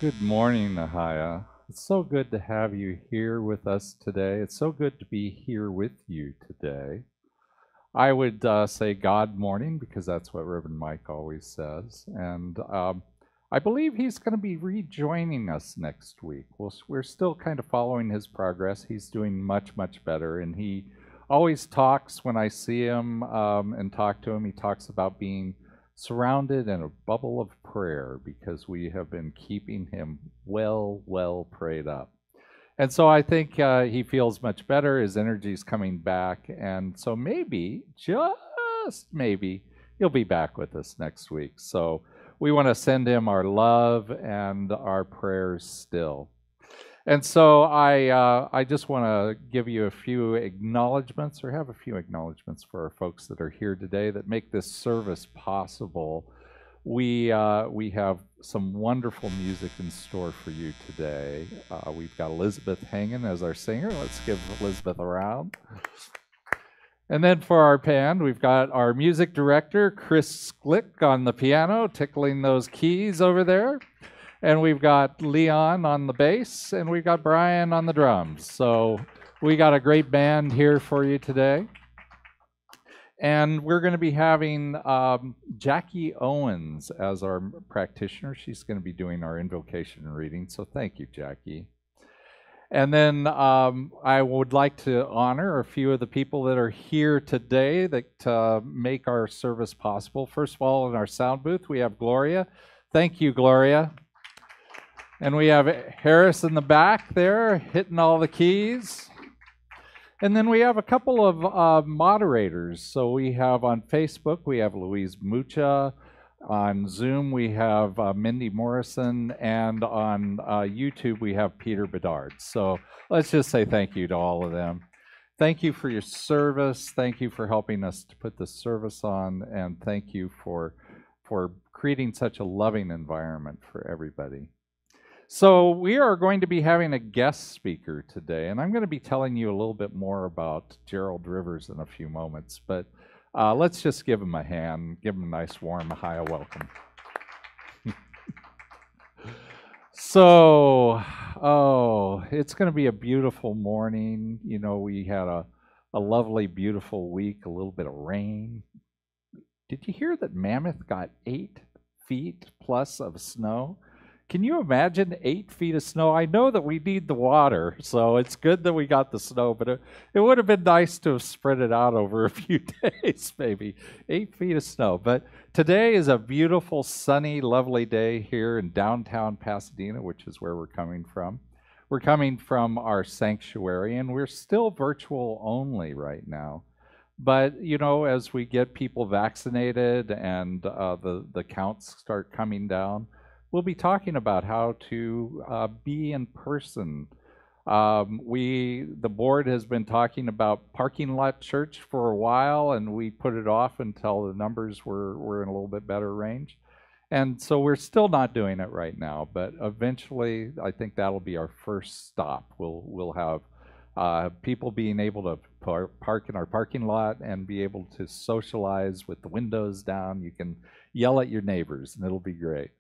Good morning, Nahaya. It's so good to have you here with us today. It's so good to be here with you today. I would say God morning because that's what Reverend Mike always says. And I believe he's going to be rejoining us next week. We're still kind of following his progress. He's doing much, much better. And he always talks when I see him and talk to him. He talks about being surrounded in a bubble of prayer because we have been keeping him well prayed up. And so I think he feels much better. His energy's coming back. And so maybe, just maybe, he'll be back with us next week. So we want to send him our love and our prayers still. And so I just want to give you a few acknowledgments, or have a few acknowledgments for our folks that are here today that make this service possible. We have some wonderful music in store for you today. We've got Elizabeth Hangen as our singer. Let's give Elizabeth a round. And then for our band, we've got our music director, Chris Sklick, on the piano, tickling those keys over there. And we've got Leon on the bass, and we've got Brian on the drums. So we got a great band here for you today. And we're going to be having Jackie Owens as our practitioner. She's going to be doing our invocation reading. So thank you, Jackie. And then I would like to honor a few of the people that are here today that make our service possible. First of all, in our sound booth, we have Gloria. Thank you, Gloria. And we have Harris in the back there hitting all the keys. And then we have a couple of moderators. So we have on Facebook, we have Louise Mucha. On Zoom, we have Mindy Morrison. And on YouTube, we have Peter Bedard. So let's just say thank you to all of them. Thank you for your service. Thank you for helping us to put this service on. And thank you for creating such a loving environment for everybody. So we are going to be having a guest speaker today, and I'm going to be telling you a little bit more about Gerald Rivers in a few moments, but let's just give him a hand, give him a nice warm Ahia welcome. So, it's going to be a beautiful morning. You know, we had a lovely, beautiful week, a little bit of rain. Did you hear that Mammoth got 8 feet plus of snow? Can you imagine 8 feet of snow? I know that we need the water, so it's good that we got the snow, but it would have been nice to have spread it out over a few days, maybe. 8 feet of snow. But today is a beautiful, sunny, lovely day here in downtown Pasadena, which is where we're coming from. We're coming from our sanctuary, and we're still virtual only right now. But, you know, as we get people vaccinated and the counts start coming down, we'll be talking about how to be in person. The board has been talking about parking lot church for a while, and we put it off until the numbers were in a little bit better range. And so we're still not doing it right now, but eventually I think that'll be our first stop. We'll have people being able to park in our parking lot and be able to socialize with the windows down. You can yell at your neighbors, and it'll be great.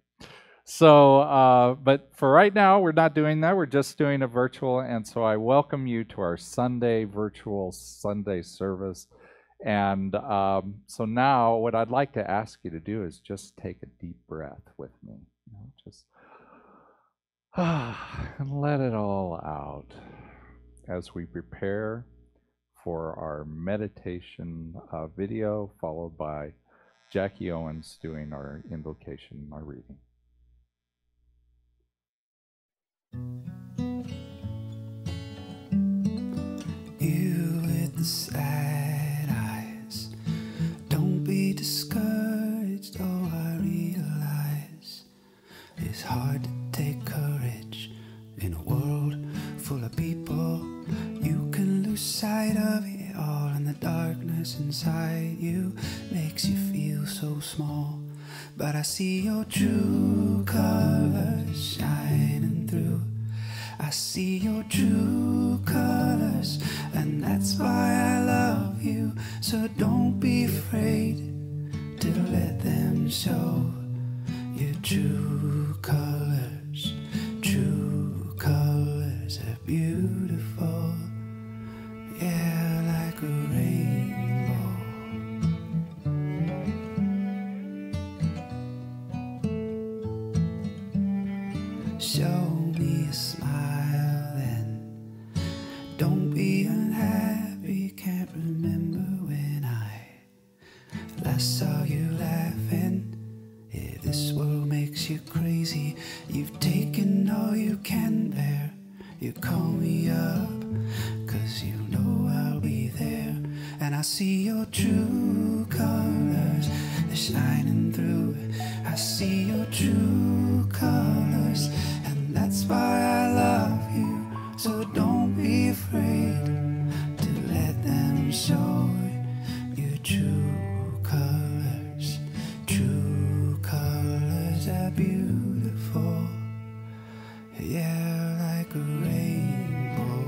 So, but for right now, we're not doing that. We're just doing a virtual. And so I welcome you to our virtual Sunday service. And so now what I'd like to ask you to do is just take a deep breath with me. You know, just and let it all out as we prepare for our meditation video, followed by Jackie Owens doing our invocation, our reading. You with the sad eyes, don't be discouraged. Oh, I realize it's hard to take courage in a world full of people. You can lose sight of it all, and the darkness inside you makes you feel so small. But I see your true colors shining through. I see your true colors, and that's why I love you. So don't be afraid to let them show your true colors. show me a smile then. Don't be unhappy, can't remember when I last saw you laughing. If this world makes you crazy, you've taken all you can bear. You call me up, 'cause you know I'll be there. And I see your true colors, they're shining through. I see your true colors, and that's why I love you. So don't be afraid to let them show your true colors. True colors are beautiful, yeah, like a rainbow.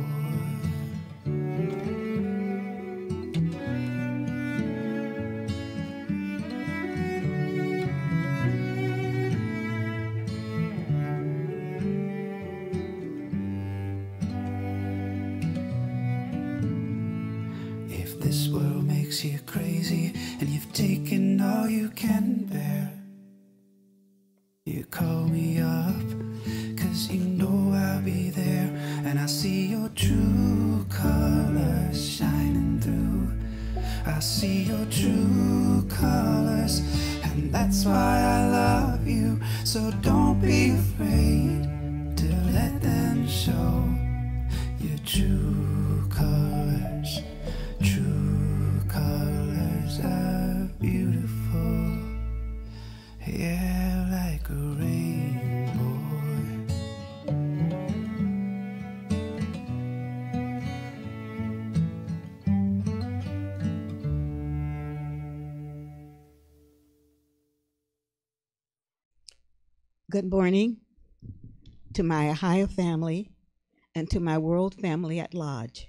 If this world makes you crazy and you've taken all you can bear, you call me up, 'cause you know I'll be there. And I see your true colors shining through. I see your true colors, and that's why I love you. So don't be afraid to let them show your true colors. True colors are beautiful, yeah, like a rainbow. Good morning to my Ohio family and to my world family at large.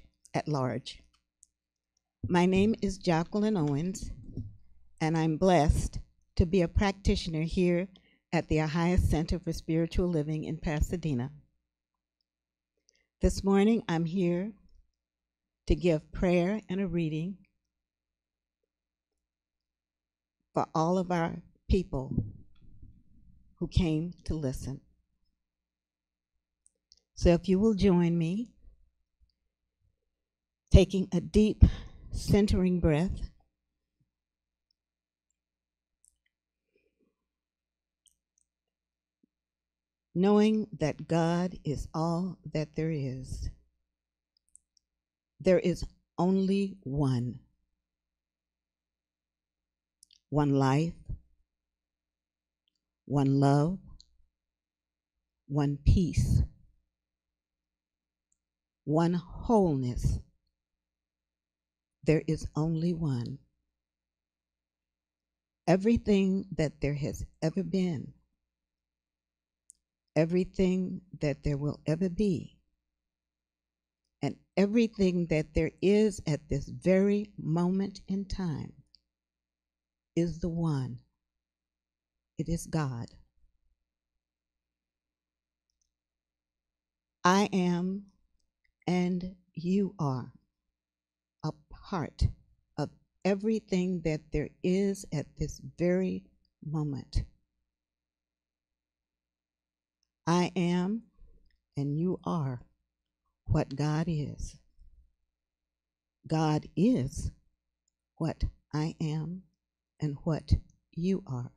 My name is Jacqueline Owens, and I'm blessed to be a practitioner here at the Ohio Center for Spiritual Living in Pasadena. This morning, I'm here to give prayer and a reading for all of our people who came to listen. So if you will join me, taking a deep, centering breath, knowing that God is all that there is. There is only one life, one love, one peace, one wholeness. There is only one. Everything that there has ever been, everything that there will ever be, and everything that there is at this very moment in time is the one. It is God. I am and you are a part of everything that there is at this very moment. I am and you are what God is. God is what I am and what you are.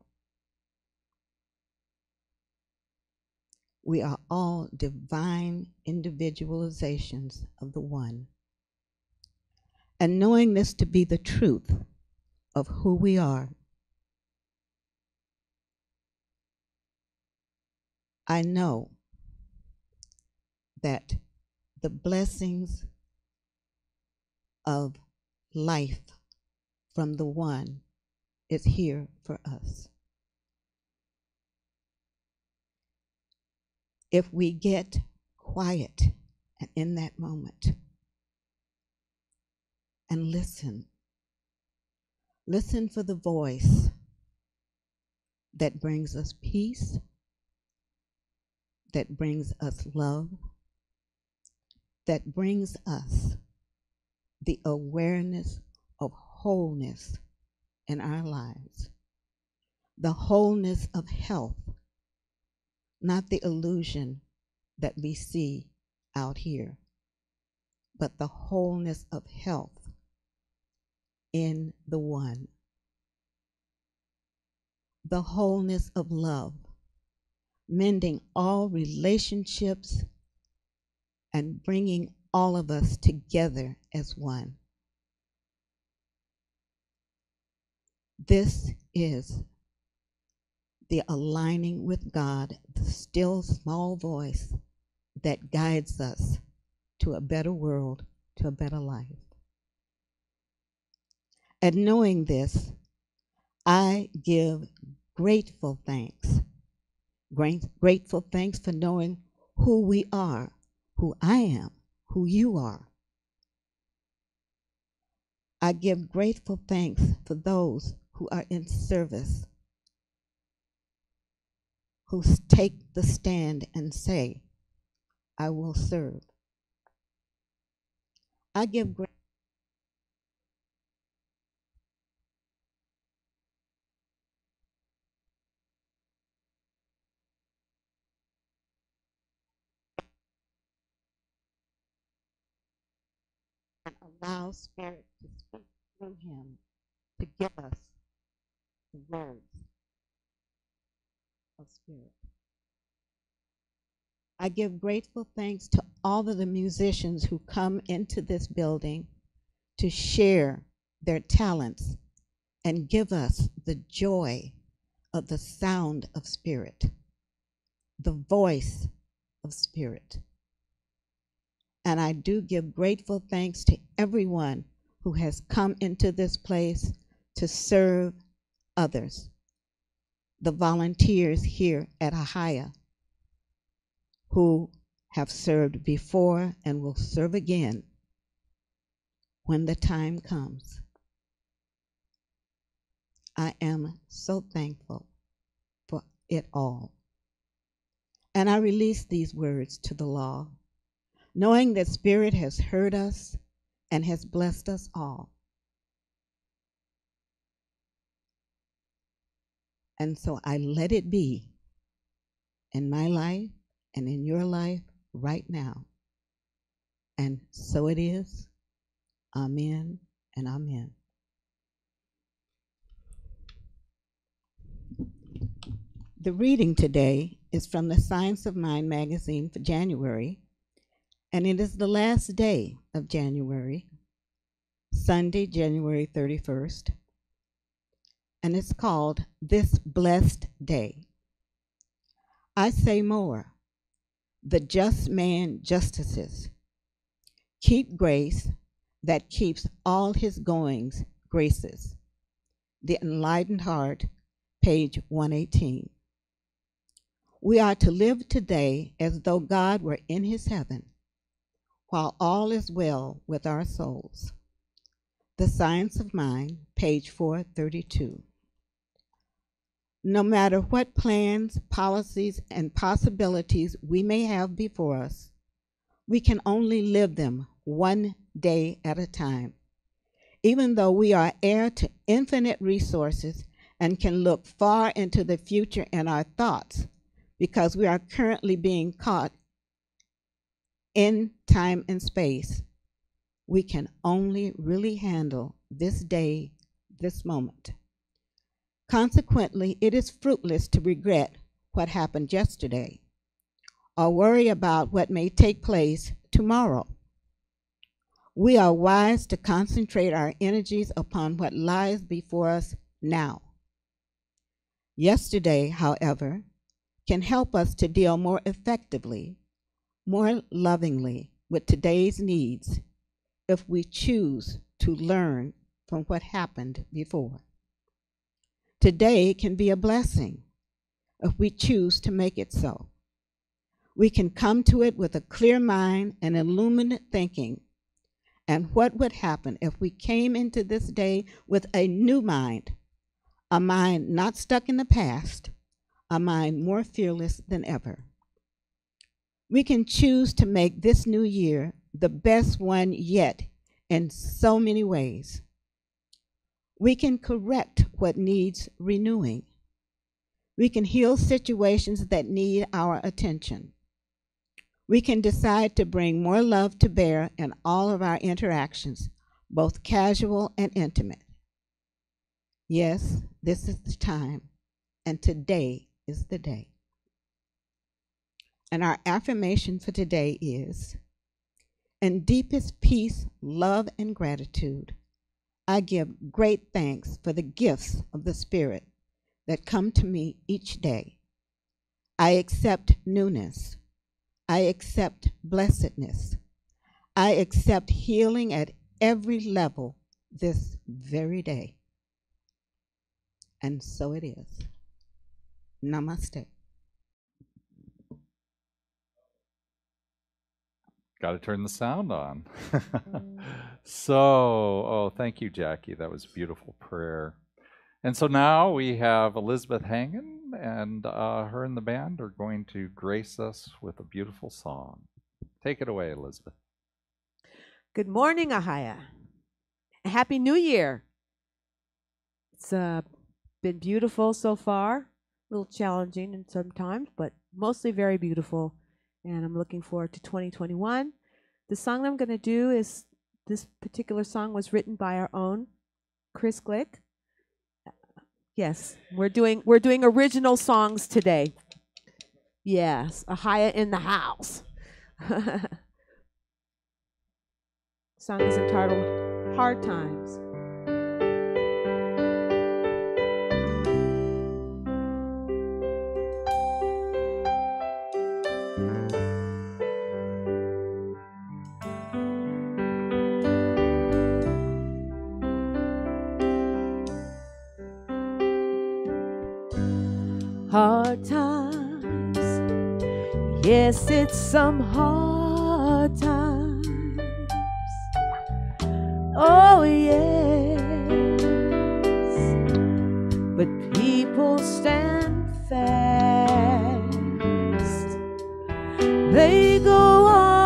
We are all divine individualizations of the one. And knowing this to be the truth of who we are, I know that the blessings of life from the one is here for us. If we get quiet in that moment and listen for the voice that brings us peace, that brings us love, that brings us the awareness of wholeness in our lives, the wholeness of health, not the illusion that we see out here, but the wholeness of health in the one, the wholeness of love, mending all relationships and bringing all of us together as one. This is the aligning with God, the still small voice that guides us to a better world, to a better life. And knowing this, I give grateful thanks. Grateful thanks for knowing who we are, who I am, who you are. I give grateful thanks for those who are in service, who take the stand and say, I will serve. I give grateful and allow Spirit to speak through him to give us the words of Spirit. I give grateful thanks to all of the musicians who come into this building to share their talents and give us the joy of the sound of Spirit, the voice of Spirit. And I do give grateful thanks to everyone who has come into this place to serve others, the volunteers here at Ahia who have served before and will serve again when the time comes. I am so thankful for it all. And I release these words to the law, knowing that Spirit has heard us and has blessed us all. And so I let it be in my life and in your life right now. And so it is. Amen and amen. The reading today is from the Science of Mind magazine for January, and it is the last day of January, Sunday, January 31st, and it's called This Blessed Day. I say more, the just man justices. Keep grace that keeps all his goings graces. The Enlightened Heart, page 118. We are to live today as though God were in his heaven, while all is well with our souls. The Science of Mind, page 432. No matter what plans, policies, and possibilities we may have before us, we can only live them one day at a time. Even though we are heir to infinite resources and can look far into the future in our thoughts, because we are currently being caught in time and space, we can only really handle this day, this moment. Consequently, it is fruitless to regret what happened yesterday or worry about what may take place tomorrow. We are wise to concentrate our energies upon what lies before us now. Yesterday, however, can help us to deal more effectively, more lovingly with today's needs if we choose to learn from what happened before. Today can be a blessing if we choose to make it so. We can come to it with a clear mind and illuminate thinking. And what would happen if we came into this day with a new mind, a mind not stuck in the past, a mind more fearless than ever? We can choose to make this new year the best one yet in so many ways. We can correct what needs renewing. We can heal situations that need our attention. We can decide to bring more love to bear in all of our interactions, both casual and intimate. Yes, this is the time, and today is the day. And our affirmation for today is, in deepest peace, love, and gratitude, I give great thanks for the gifts of the Spirit that come to me each day. I accept newness. I accept blessedness. I accept healing at every level this very day. And so it is. Namaste. Got to turn the sound on. So, thank you, Jackie. That was a beautiful prayer. And so now we have Elizabeth Hangen, and her and the band are going to grace us with a beautiful song. Take it away, Elizabeth. Good morning, Ahaya. Happy New Year. It's been beautiful so far, a little challenging in sometimes, but mostly very beautiful. And I'm looking forward to 2021. The song I'm going to do is, this particular song was written by our own Chris Glick. Yes, we're doing original songs today. Yes, Ahaya in the house. Song is entitled Hard Times. Hard times, yes, it's some hard times. Oh, yes, but people stand fast. They go on.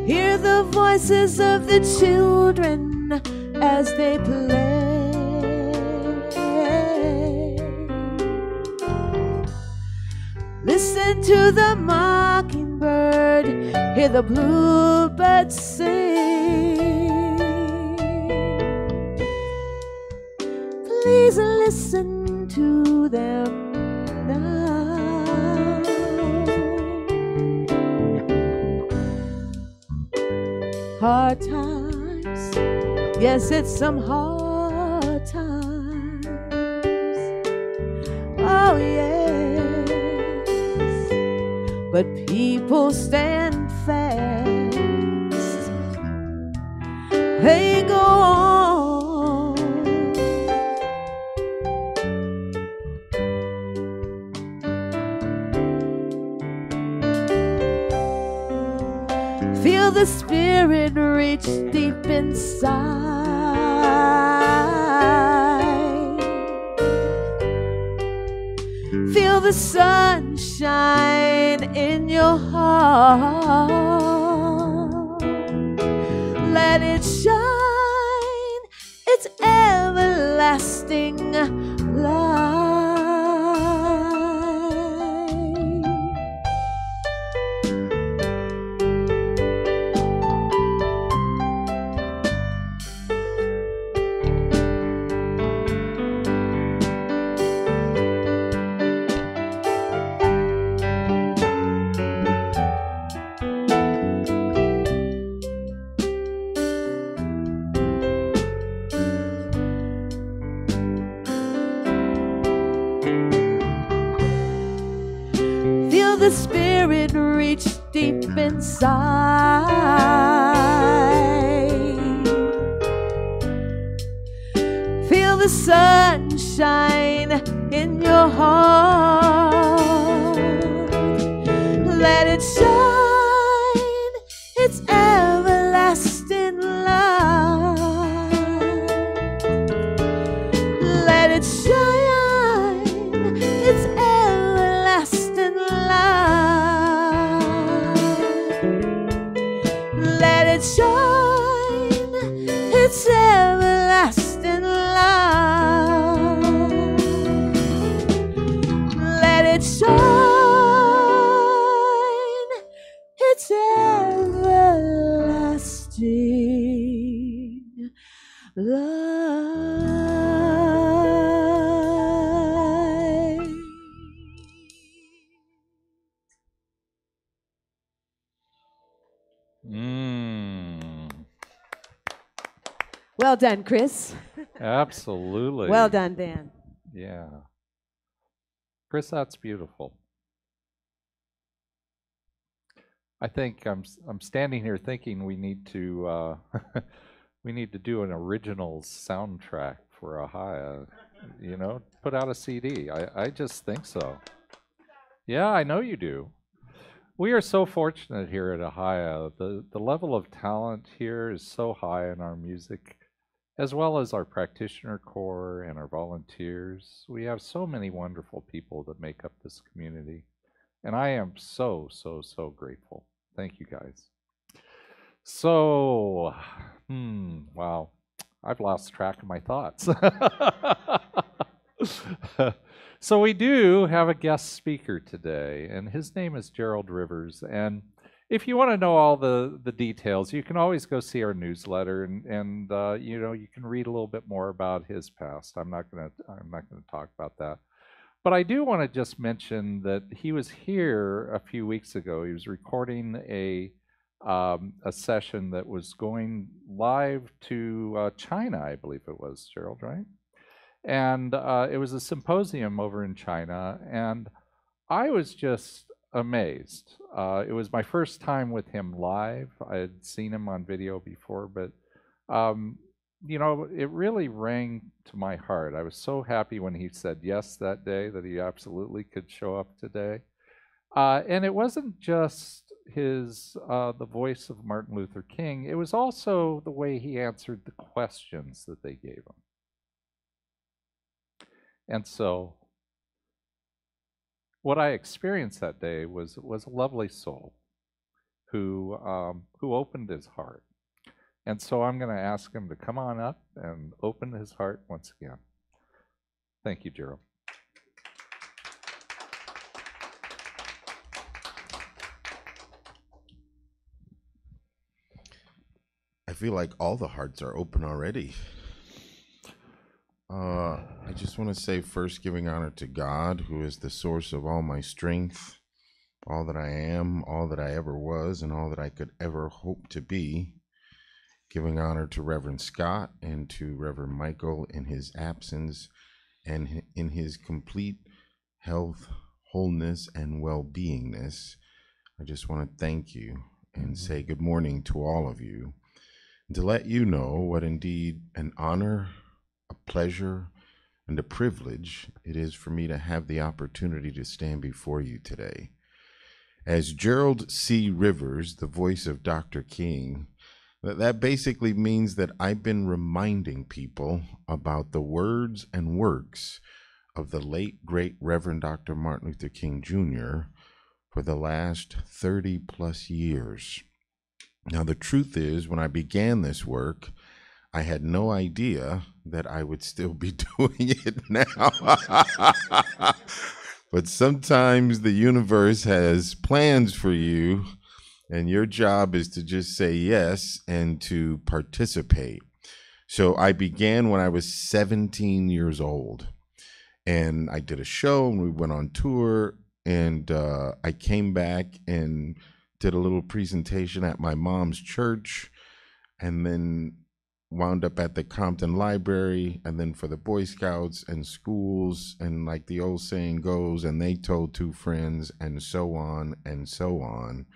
Hear the voices of the children as they play. Listen to the mockingbird, hear the bluebird sing. Please listen to them now. Hard times, yes, it's some hard times. Oh, yes, but people stand fast. They go on. Feel the spirit reach deep inside. Feel the sunshine in your heart. Let it shine its everlasting light. Feel the spirit reach deep inside. Feel the sunshine in your heart. Let it shine its everlasting light. Let it shine its everlasting light. It's everlasting love. Let it shine. It's everlasting love. Well done, Chris. Absolutely. Well done, Dan. Yeah. Chris, that's beautiful. I think I'm standing here thinking we need to we need to do an original soundtrack for Ahia. You know, put out a CD. I just think so. Yeah, I know you do. We are so fortunate here at Ahia. The level of talent here is so high in our music, as well as our practitioner corps and our volunteers. We have so many wonderful people that make up this community. And I am so, so, so grateful. Thank you guys. So, wow, I've lost track of my thoughts. So we do have a guest speaker today, and his name is Gerald Rivers. And if you want to know all the details, you can always go see our newsletter, and you know, you can read a little bit more about his past. I'm not gonna talk about that. But I do want to just mention that he was here a few weeks ago. He was recording a session that was going live to China, I believe it was, Gerald, right? And it was a symposium over in China, and I was just amazed. It was my first time with him live. I had seen him on video before, but you know, it really rang to my heart. I was so happy when he said yes that day, that he absolutely could show up today. And it wasn't just his the voice of Martin Luther King. It was also the way he answered the questions that they gave him. And so what I experienced that day was a lovely soul who opened his heart. And so I'm going to ask him to come on up and open his heart once again. Thank you, Gerald. I feel like all the hearts are open already. I just want to say first, giving honor to God, who is the source of all my strength, all that I am, all that I ever was, and all that I could ever hope to be. Giving honor to Reverend Scott and to Reverend Michael in his absence and in his complete health, wholeness, and well-beingness. I just want to thank you and say good morning to all of you, and to let you know what indeed an honor, a pleasure, and a privilege it is for me to have the opportunity to stand before you today. As Gerald C. Rivers, the voice of Dr. King, that basically means that I've been reminding people about the words and works of the late, great Reverend Dr. Martin Luther King Jr. for the last 30 plus years. Now, the truth is, when I began this work, I had no idea that I would still be doing it now. But sometimes the universe has plans for you, and your job is to just say yes and to participate. So I began when I was 17 years old, and I did a show, and we went on tour, and I came back and did a little presentation at my mom's church, and then wound up at the Compton Library, and then for the Boy Scouts and schools, and like the old saying goes, and they told two friends, and so on and so on.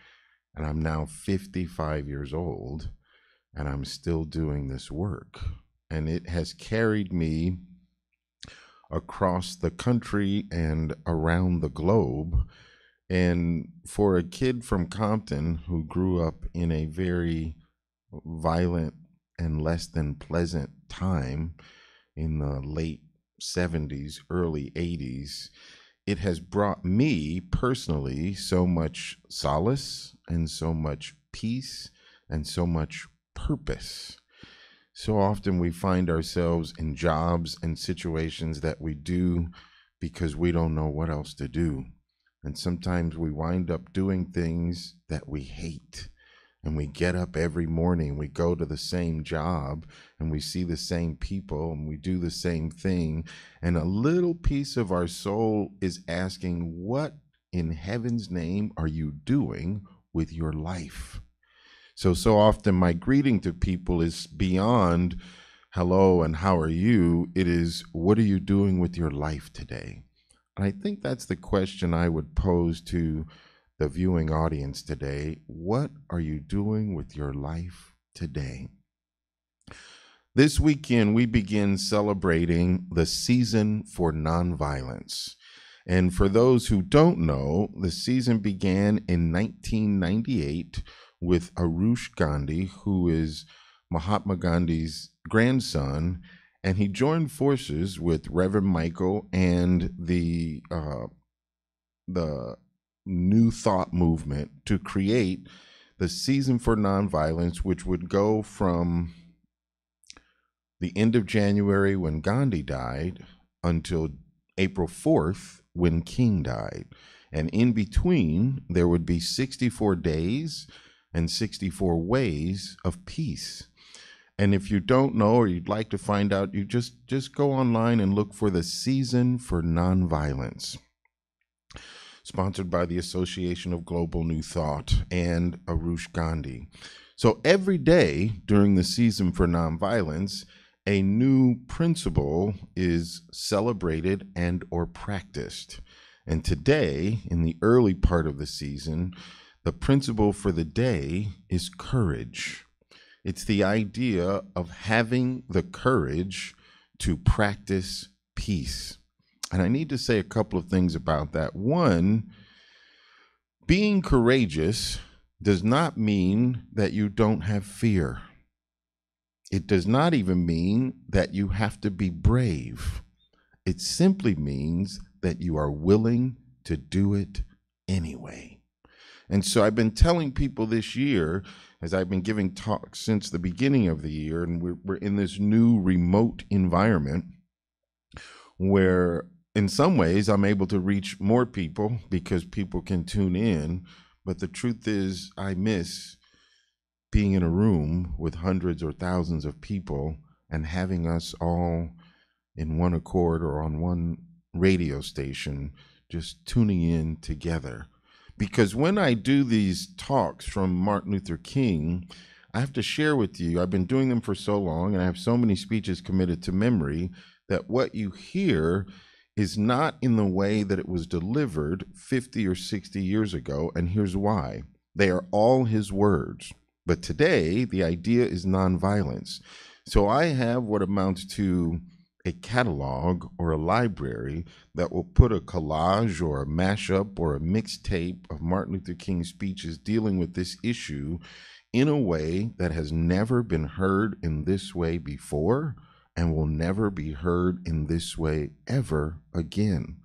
And I'm now 55 years old, and I'm still doing this work. And it has carried me across the country and around the globe. And for a kid from Compton who grew up in a very violent and less than pleasant time in the late 70s, early 80s, it has brought me personally so much solace and so much peace and so much purpose. So often we find ourselves in jobs and situations that we do because we don't know what else to do. And sometimes we wind up doing things that we hate. And we get up every morning, we go to the same job, and we see the same people, and we do the same thing. And a little piece of our soul is asking, what in heaven's name are you doing with your life? So often my greeting to people is beyond hello and how are you? It is, what are you doing with your life today? And I think that's the question I would pose to the viewing audience today. What are you doing with your life today? This weekend, we begin celebrating the season for nonviolence. And for those who don't know, the season began in 1998 with Arush Gandhi, who is Mahatma Gandhi's grandson, and he joined forces with Reverend Michael and the New Thought movement to create the Season for Nonviolence, which would go from the end of January when Gandhi died until April 4th when King died. And in between, there would be 64 days and 64 ways of peace. And if you don't know or you'd like to find out, you just go online and look for the Season for Nonviolence, sponsored by the Association of Global New Thought and Arush Gandhi. So every day during the Season for Nonviolence, a new principle is celebrated and or practiced. And today, in the early part of the season, the principle for the day is courage. It's the idea of having the courage to practice peace. And I need to say a couple of things about that. One, being courageous does not mean that you don't have fear. It does not even mean that you have to be brave. It simply means that you are willing to do it anyway. And so I've been telling people this year, as I've been giving talks since the beginning of the year, and we're in this new remote environment where in some ways I'm able to reach more people because people can tune in. But the truth is, I miss being in a room with hundreds or thousands of people and having us all in one accord or on one radio station, just tuning in together. Because when I do these talks from Martin Luther King, I have to share with you, I've been doing them for so long and I have so many speeches committed to memory that what you hear is not in the way that it was delivered 50 or 60 years ago. And here's why. They are all his words. But today, the idea is nonviolence. So I have what amounts to a catalog or a library that will put a collage or a mashup or a mixtape of Martin Luther King speeches dealing with this issue in a way that has never been heard in this way before and will never be heard in this way ever again.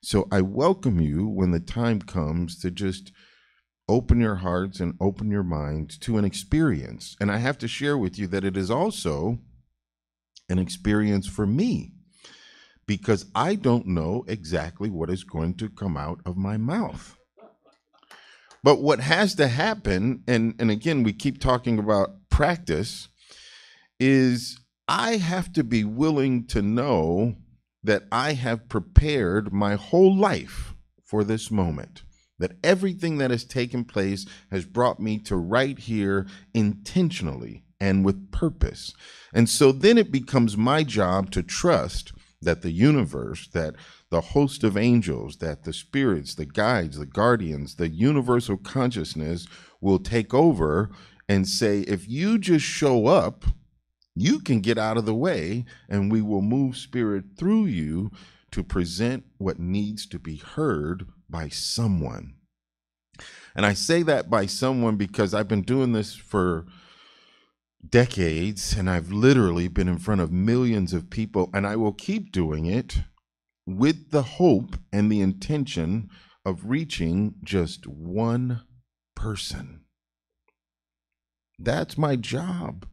So I welcome you when the time comes to just open your hearts and open your minds to an experience. And I have to share with you that it is also an experience for me, because I don't know exactly what is going to come out of my mouth. But what has to happen, and again, we keep talking about practice, is I have to be willing to know that I have prepared my whole life for this moment, that everything that has taken place has brought me to right here intentionally and with purpose. And so then it becomes my job to trust that the universe, that the host of angels, that the spirits, the guides, the guardians, the universal consciousness will take over and say, if you just show up, you can get out of the way and we will move spirit through you to present what needs to be heard by someone. And I say that by someone because I've been doing this for decades and I've literally been in front of millions of people, and I will keep doing it with the hope and the intention of reaching just one person. That's my job.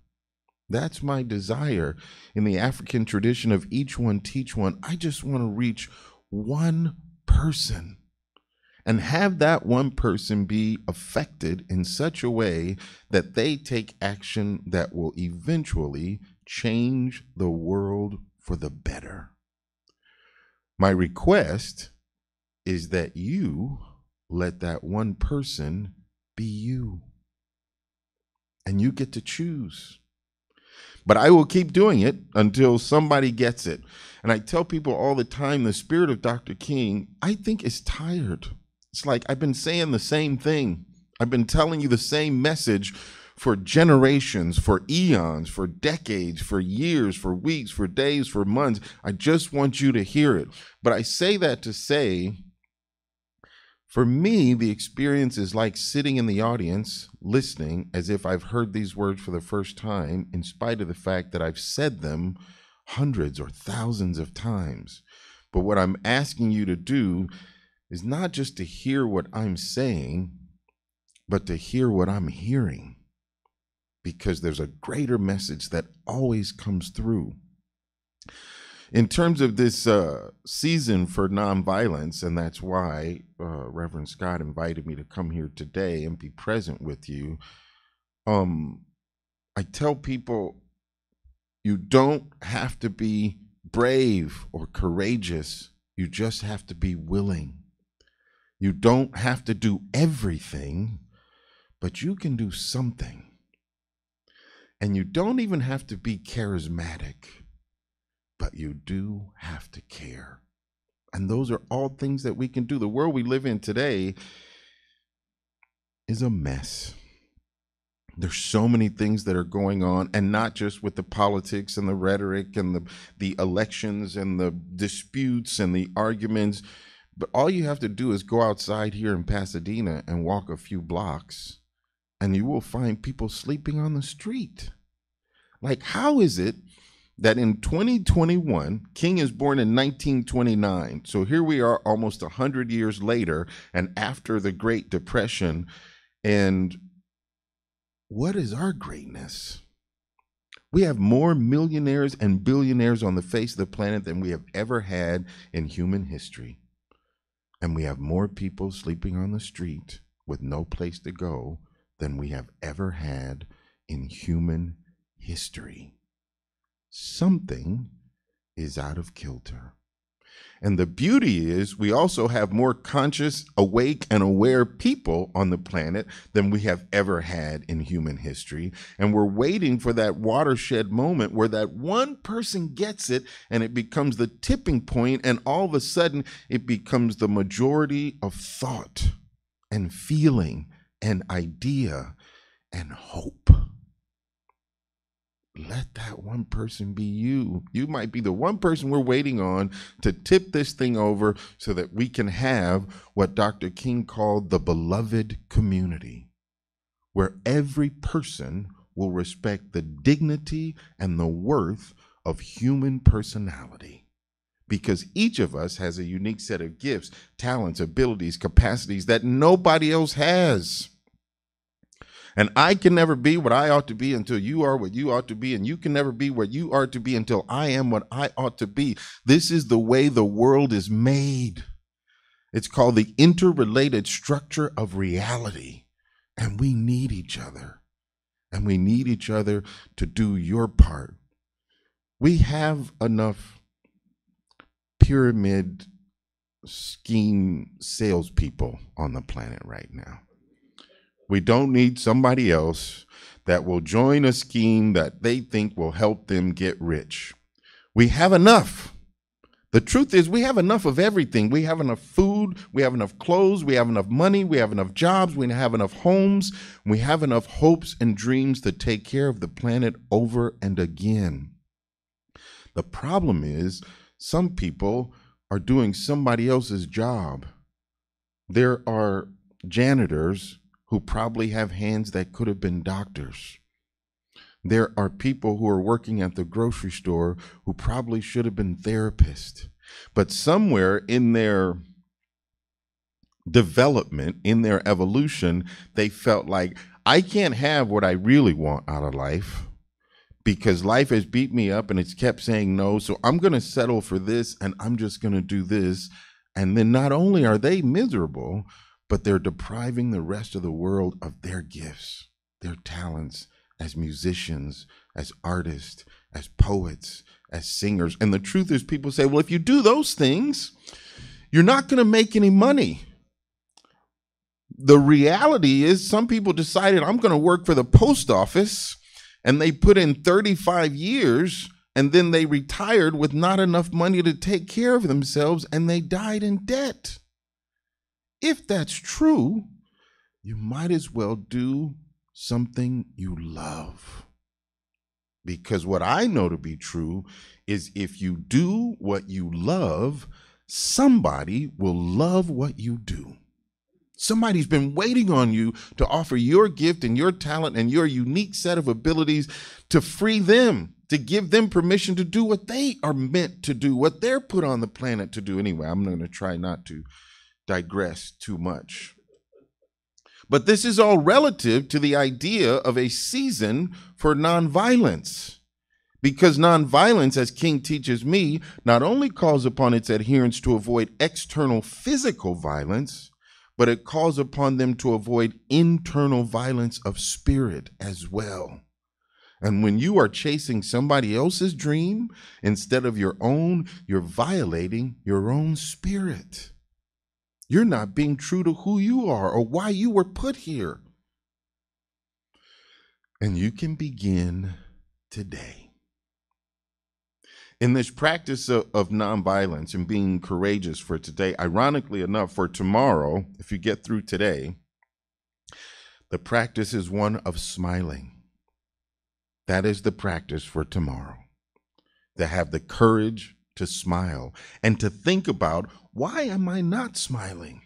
That's my desire. In the African tradition of each one teach one, I just want to reach one person and have that one person be affected in such a way that they take action that will eventually change the world for the better. My request is that you let that one person be you. And you get to choose. But I will keep doing it until somebody gets it. And I tell people all the time, the spirit of Dr. King, I think, is tired. It's like I've been saying the same thing. I've been telling you the same message for generations, for eons, for decades, for years, for weeks, for days, for months. I just want you to hear it. But I say that to say, for me, the experience is like sitting in the audience, listening as if I've heard these words for the first time, in spite of the fact that I've said them hundreds or thousands of times. But what I'm asking you to do is not just to hear what I'm saying, but to hear what I'm hearing, because there's a greater message that always comes through. In terms of this season for nonviolence, and that's why Reverend Scott invited me to come here today and be present with you, I tell people, you don't have to be brave or courageous. You just have to be willing. You don't have to do everything, but you can do something. And you don't even have to be charismatic, but you do have to care. And those are all things that we can do. The world we live in today is a mess. There's so many things that are going on, and not just with the politics and the rhetoric and the elections and the disputes and the arguments, but all you have to do is go outside here in Pasadena and walk a few blocks, and you will find people sleeping on the street. Like, how is it that in 2021, King is born in 1929, so here we are almost 100 years later and after the Great Depression, and what is our greatness? We have more millionaires and billionaires on the face of the planet than we have ever had in human history. And we have more people sleeping on the street with no place to go than we have ever had in human history. Something is out of kilter. And the beauty is we also have more conscious, awake, and aware people on the planet than we have ever had in human history. And we're waiting for that watershed moment where that one person gets it and it becomes the tipping point, and all of a sudden it becomes the majority of thought and feeling and idea and hope. Let that one person be you. You might be the one person we're waiting on to tip this thing over so that we can have what Dr. King called the beloved community, where every person will respect the dignity and the worth of human personality. Because each of us has a unique set of gifts, talents, abilities, capacities that nobody else has. And I can never be what I ought to be until you are what you ought to be. And you can never be what you are to be until I am what I ought to be. This is the way the world is made. It's called the interrelated structure of reality. And we need each other. And we need each other to do your part. We have enough pyramid scheme salespeople on the planet right now. We don't need somebody else that will join a scheme that they think will help them get rich. We have enough. The truth is, we have enough of everything. We have enough food, we have enough clothes, we have enough money, we have enough jobs, we have enough homes, we have enough hopes and dreams to take care of the planet over and again. The problem is, some people are doing somebody else's job. There are janitors who probably have hands that could have been doctors. There are people who are working at the grocery store who probably should have been therapists. But somewhere in their development, in their evolution, they felt like, I can't have what I really want out of life because life has beat me up and it's kept saying no. So I'm going to settle for this, and I'm just going to do this. And then not only are they miserable, but they're depriving the rest of the world of their gifts, their talents as musicians, as artists, as poets, as singers. And the truth is, people say, well, if you do those things, you're not going to make any money. The reality is, some people decided, I'm going to work for the post office, and they put in 35 years, and then they retired with not enough money to take care of themselves, and they died in debt. If that's true, you might as well do something you love. Because what I know to be true is, if you do what you love, somebody will love what you do. Somebody's been waiting on you to offer your gift and your talent and your unique set of abilities to free them, to give them permission to do what they are meant to do, what they're put on the planet to do. Anyway, I'm going to try not to digress too much. But this is all relative to the idea of a season for nonviolence. Because nonviolence, as King teaches me, not only calls upon its adherents to avoid external physical violence, but it calls upon them to avoid internal violence of spirit as well. And when you are chasing somebody else's dream instead of your own, you're violating your own spirit. You're not being true to who you are or why you were put here. And you can begin today. In this practice of nonviolence and being courageous for today, ironically enough, for tomorrow, if you get through today, the practice is one of smiling. That is the practice for tomorrow. To have the courage to smile and to think about, why am I not smiling?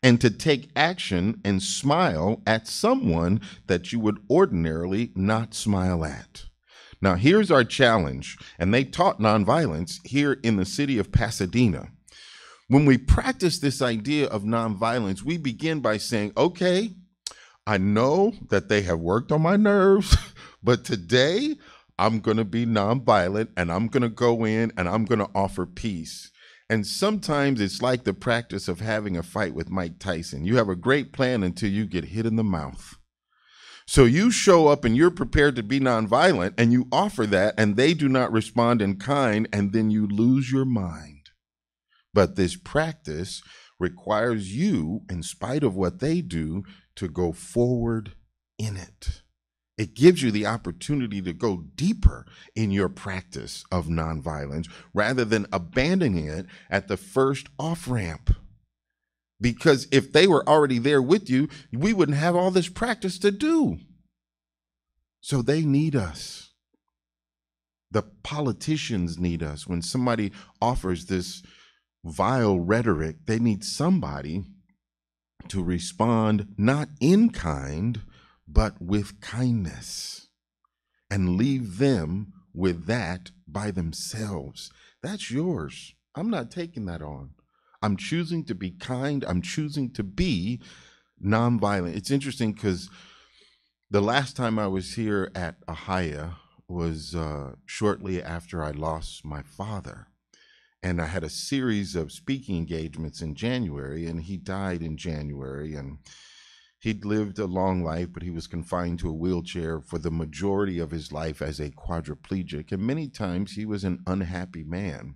And to take action and smile at someone that you would ordinarily not smile at. Now, here's our challenge, and they taught nonviolence here in the city of Pasadena. When we practice this idea of nonviolence, we begin by saying, okay, I know that they have worked on my nerves, but today I'm going to be nonviolent, and I'm going to go in and I'm going to offer peace. And sometimes it's like the practice of having a fight with Mike Tyson. You have a great plan until you get hit in the mouth. So you show up and you're prepared to be nonviolent, and you offer that, and they do not respond in kind, and then you lose your mind. But this practice requires you, in spite of what they do, to go forward in it. It gives you the opportunity to go deeper in your practice of nonviolence rather than abandoning it at the first off-ramp. Because if they were already there with you, we wouldn't have all this practice to do. So they need us. The politicians need us. When somebody offers this vile rhetoric, they need somebody to respond not in kind, but with kindness, and leave them with that by themselves. That's yours. I'm not taking that on. I'm choosing to be kind. I'm choosing to be nonviolent. It's interesting because the last time I was here at Ahaya was shortly after I lost my father. And I had a series of speaking engagements in January, and he died in January. And he'd lived a long life, but he was confined to a wheelchair for the majority of his life as a quadriplegic. And many times he was an unhappy man.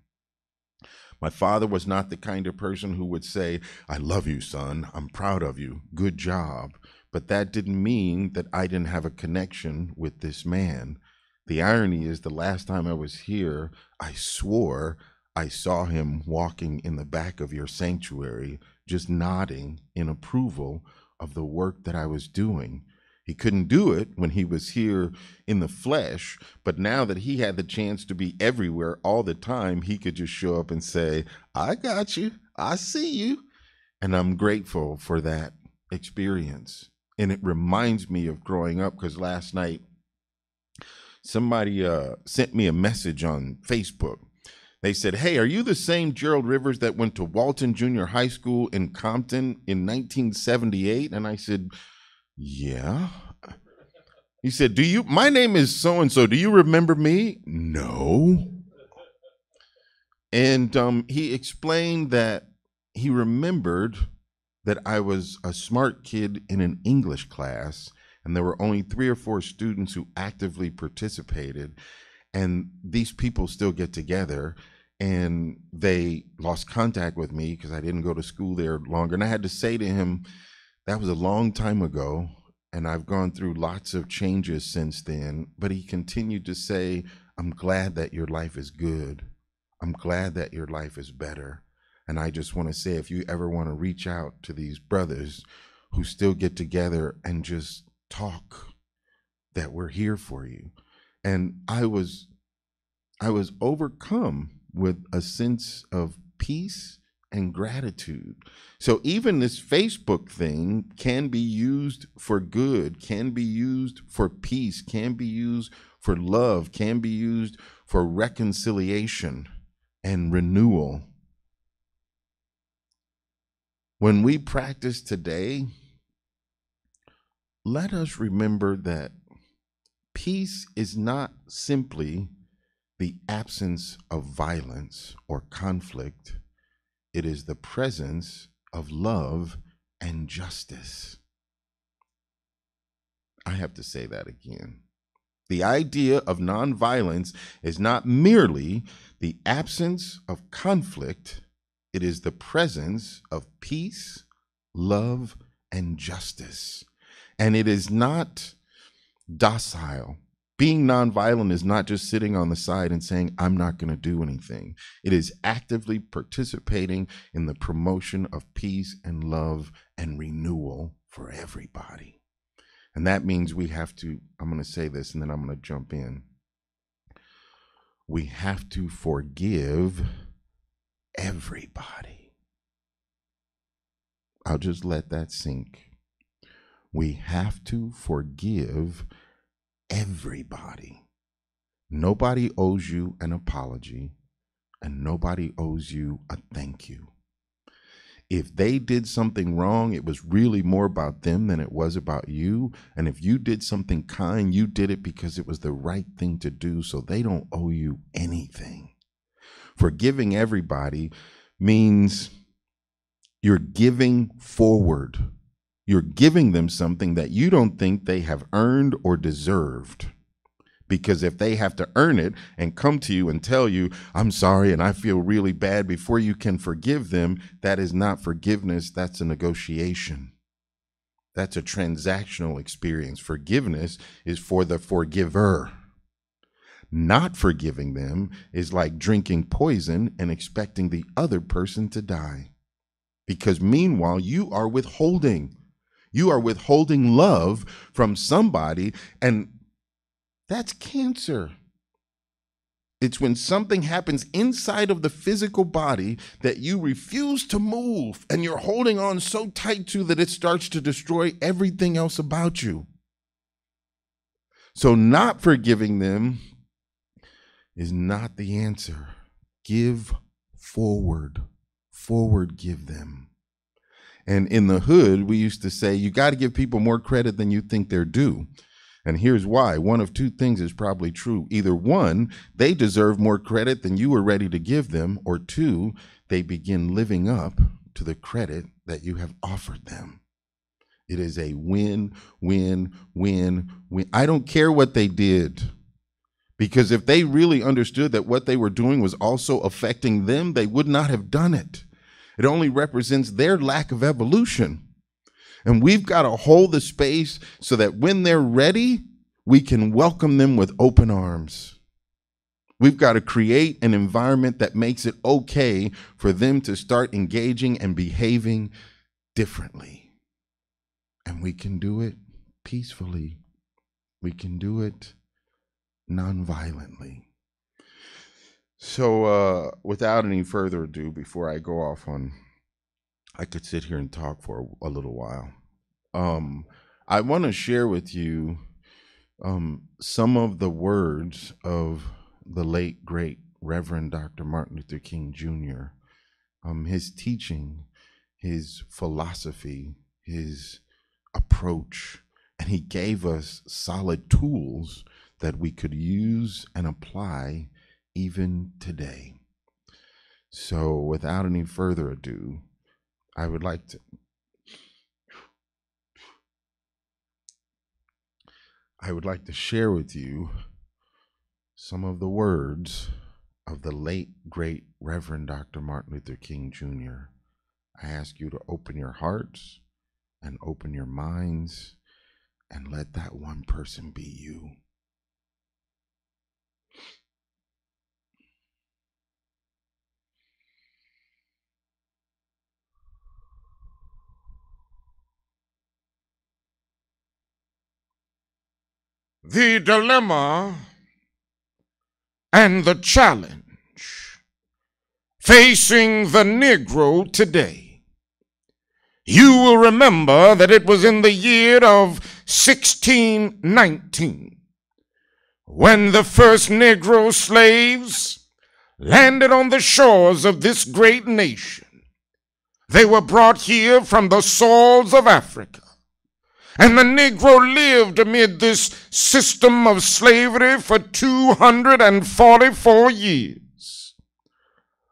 My father was not the kind of person who would say, I love you, son. I'm proud of you. Good job. But that didn't mean that I didn't have a connection with this man. The irony is, the last time I was here, I swore I saw him walking in the back of your sanctuary, just nodding in approval of the work that I was doing. He couldn't do it when he was here in the flesh, but now that he had the chance to be everywhere all the time, he could just show up and say, I got you, I see you. And I'm grateful for that experience. And it reminds me of growing up, because last night somebody sent me a message on Facebook. They said, hey, are you the same Gerald Rivers that went to Walton Junior High School in Compton in 1978? And I said, yeah. He said, my name is so-and-so. Do you remember me? No. And he explained that he remembered that I was a smart kid in an English class, and there were only 3 or 4 students who actively participated. And these people still get together, and they lost contact with me because I didn't go to school there longer. And I had to say to him, that was a long time ago, and I've gone through lots of changes since then. But he continued to say, I'm glad that your life is good. I'm glad that your life is better. And I just want to say, if you ever want to reach out to these brothers who still get together and just talk, that we're here for you. And I was overcome with a sense of peace and gratitude. So even this Facebook thing can be used for good, can be used for peace, can be used for love, can be used for reconciliation and renewal. When we practice today, let us remember that peace is not simply the absence of violence or conflict. It is the presence of love and justice. I have to say that again. The idea of nonviolence is not merely the absence of conflict. It is the presence of peace, love, and justice. And it is not docile. Being nonviolent is not just sitting on the side and saying, I'm not going to do anything. It is actively participating in the promotion of peace and love and renewal for everybody. And that means we have to, I'm going to say this and then I'm going to jump in. We have to forgive everybody. I'll just let that sink. We have to forgive everybody. Nobody owes you an apology, and nobody owes you a thank you. If they did something wrong, it was really more about them than it was about you. And if you did something kind, you did it because it was the right thing to do, so they don't owe you anything. Forgiving everybody means you're giving forward. You're giving them something that you don't think they have earned or deserved. Because if they have to earn it and come to you and tell you, I'm sorry and I feel really bad before you can forgive them, that is not forgiveness, that's a negotiation. That's a transactional experience. Forgiveness is for the forgiver. Not forgiving them is like drinking poison and expecting the other person to die. Because meanwhile, you are withholding. You are withholding love from somebody, and that's cancer. It's when something happens inside of the physical body that you refuse to move and you're holding on so tight to that it starts to destroy everything else about you. So not forgiving them is not the answer. Give forward. Forward give them. And in the hood, we used to say, you got to give people more credit than you think they're due. And here's why. One of two things is probably true. Either one, they deserve more credit than you were ready to give them, or two, they begin living up to the credit that you have offered them. It is a win, win, win, win. I don't care what they did, because if they really understood that what they were doing was also affecting them, they would not have done it. It only represents their lack of evolution. And we've got to hold the space so that when they're ready, we can welcome them with open arms. We've got to create an environment that makes it okay for them to start engaging and behaving differently. And we can do it peacefully. We can do it nonviolently. So without any further ado, before I go off on, I could sit here and talk for a little while. I want to share with you some of the words of the late, great Reverend Dr. Martin Luther King Jr. His teaching, his philosophy, his approach, And he gave us solid tools that we could use and apply even today. So without any further ado, I would like to share with you some of the words of the late, great Reverend Dr. Martin Luther King Jr. I ask you to open your hearts and open your minds and let that one person be you. The dilemma and the challenge facing the Negro today. You will remember that it was in the year of 1619 when the first Negro slaves landed on the shores of this great nation. They were brought here from the soils of Africa. And the Negro lived amid this system of slavery for 244 years.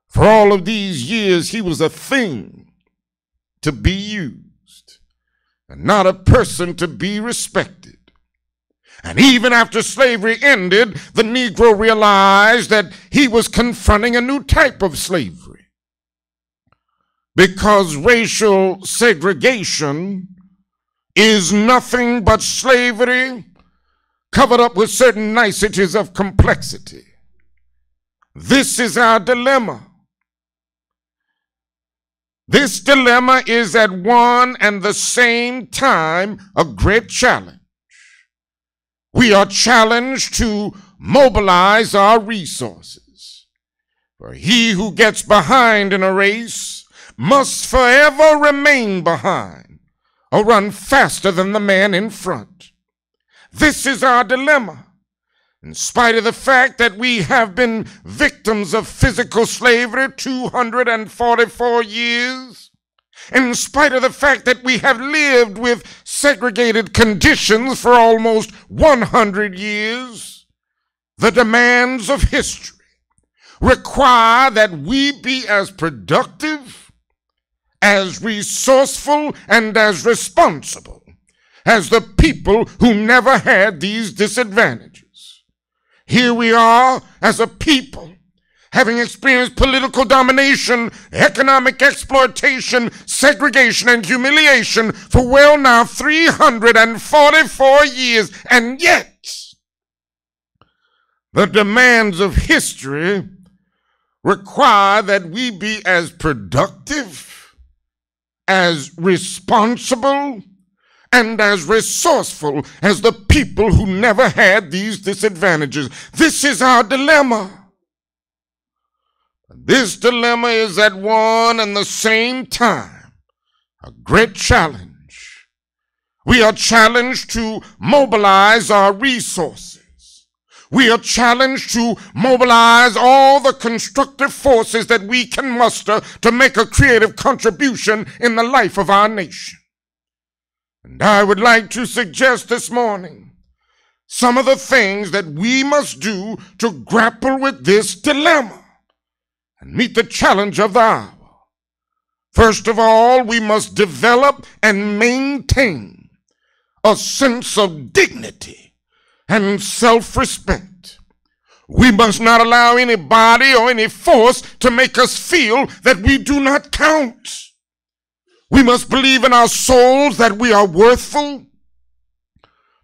For all of these years, he was a thing to be used and not a person to be respected. And even after slavery ended, the Negro realized that he was confronting a new type of slavery, because racial segregation is nothing but slavery covered up with certain niceties of complexity. This is our dilemma. This dilemma is at one and the same time a great challenge. We are challenged to mobilize our resources. For he who gets behind in a race must forever remain behind, or run faster than the man in front. This is our dilemma. In spite of the fact that we have been victims of physical slavery 244 years, in spite of the fact that we have lived with segregated conditions for almost 100 years, the demands of history require that we be as productive, as resourceful, and as responsible as the people who never had these disadvantages. Here we are as a people, having experienced political domination, economic exploitation, segregation, and humiliation for well now 344 years, and yet the demands of history require that we be as productive, as responsible, and as resourceful as the people who never had these disadvantages. This is our dilemma. This dilemma is at one and the same time a great challenge. We are challenged to mobilize our resources. We are challenged to mobilize all the constructive forces that we can muster to make a creative contribution in the life of our nation. And I would like to suggest this morning some of the things that we must do to grapple with this dilemma and meet the challenge of the hour. First of all, we must develop and maintain a sense of dignity and self-respect. We must not allow anybody or any force to make us feel that we do not count. We must believe in our souls that we are worthful,